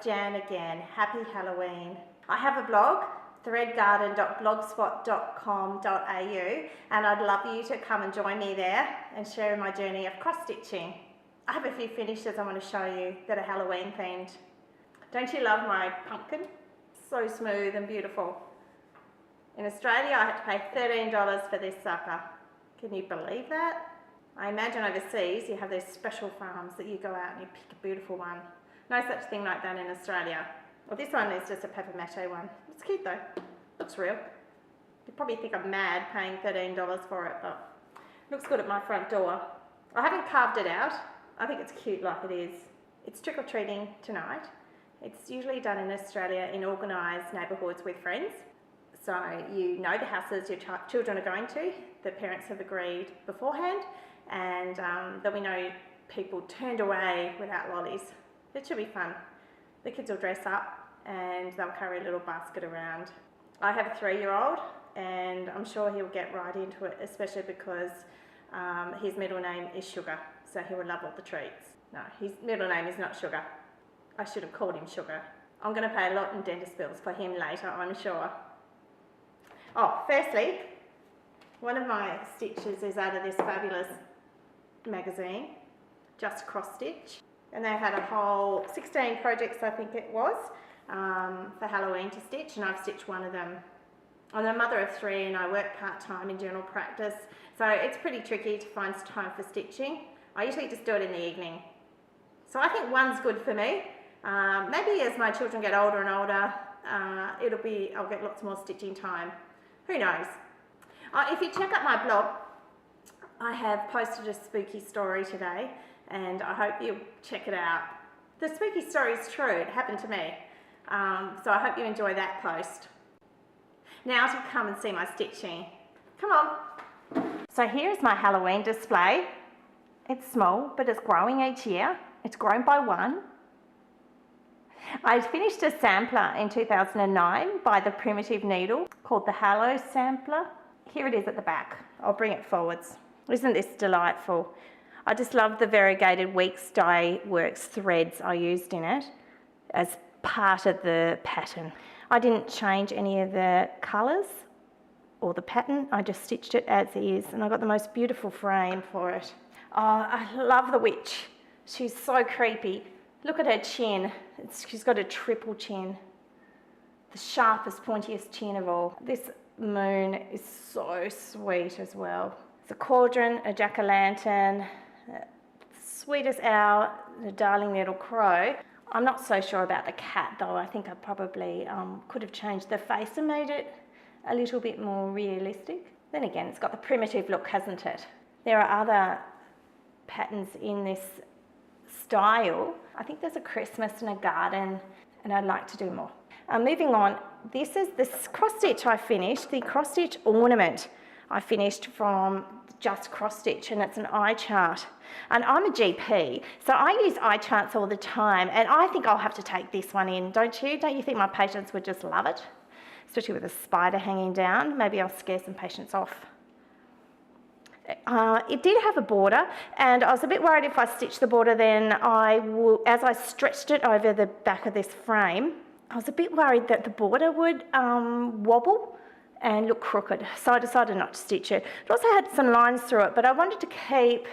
Jan again. Happy Halloween. I have a blog, threadgarden.blogspot.com.au, and I'd love you to come and join me there and share my journey of cross stitching. I have a few finishes I want to show you that are Halloween themed. Don't you love my pumpkin? So smooth and beautiful. In Australia I had to pay $13 for this sucker. Can you believe that? I imagine overseas you have these special farms that you go out and you pick a beautiful one. No such thing like that in Australia. Well, this one is just a papier-mâché one. It's cute though. Looks real. You probably think I'm mad paying $13 for it, but it looks good at my front door. I haven't carved it out. I think it's cute like it is. It's trick-or-treating tonight. It's usually done in Australia in organised neighbourhoods with friends. So you know the houses your children are going to. The parents have agreed beforehand, and there'll be no people turned away without lollies. It should be fun. The kids will dress up and they'll carry a little basket around. I have a 3-year-old and I'm sure he'll get right into it, especially because his middle name is Sugar, so he will love all the treats. No, his middle name is not Sugar. I should have called him Sugar. I'm going to pay a lot in dentist bills for him later, I'm sure. Oh, firstly, one of my stitches is out of this fabulous magazine, Just Cross Stitch. And they had a whole 16 projects, I think it was, for Halloween to stitch, and I've stitched one of them. I'm a mother of 3 and I work part-time in general practice, so it's pretty tricky to find time for stitching. I usually just do it in the evening. So I think one's good for me. Maybe as my children get older and older, I'll get lots more stitching time. Who knows? If you check out my blog, I have posted a spooky story today, and I hope you'll check it out. The spooky story is true, it happened to me. So I hope you enjoy that post. Now to come and see my stitching. Come on. So here's my Halloween display. It's small, but it's growing each year. It's grown by 1. I finished a sampler in 2009 by the Primitive Needle called the Hallow Sampler. Here it is at the back. I'll bring it forwards. Isn't this delightful? I just love the variegated Weeks Dye Works threads I used in it as part of the pattern. I didn't change any of the colours or the pattern, I just stitched it as is, and I got the most beautiful frame for it. Oh, I love the witch. She's so creepy. Look at her chin. She's got a triple chin. The sharpest, pointiest chin of all. This moon is so sweet as well. It's a cauldron, a jack-o'-lantern, sweetest owl, the darling little crow. I'm not so sure about the cat though. I think I probably could have changed the face and made it a little bit more realistic. Then again, it's got the primitive look, hasn't it? There are other patterns in this style. I think there's a Christmas and a garden, and I'd like to do more. Moving on, this is this cross stitch I finished, the cross stitch ornament I finished from Just Cross Stitch, and it's an eye chart. And I'm a GP, so I use eye charts all the time, and I think I'll have to take this one in, don't you? Don't you think my patients would just love it? Especially with a spider hanging down. Maybe I'll scare some patients off. It did have a border, and I was a bit worried if I stitched the border then as I stretched it over the back of this frame, I was a bit worried that the border would wobble and look crooked, so I decided not to stitch it. It also had some lines through it, but I wanted to keep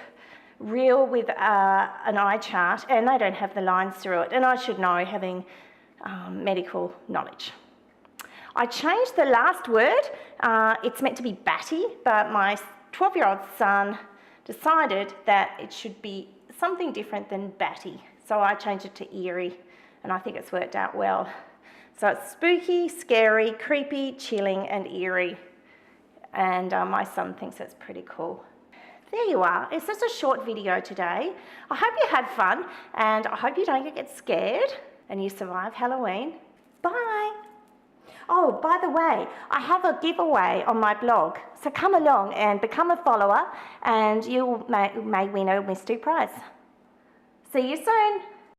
real with an eye chart, and they don't have the lines through it, and I should know, having medical knowledge. I changed the last word. It's meant to be batty, but my 12-year-old son decided that it should be something different than batty, so I changed it to eerie, and I think it's worked out well. So it's spooky, scary, creepy, chilling, and eerie, and my son thinks it's pretty cool. There you are. It's just a short video today. I hope you had fun, and I hope you don't get scared and you survive Halloween. Bye. Oh, by the way, I have a giveaway on my blog, so come along and become a follower, and you may win a mystery prize. See you soon.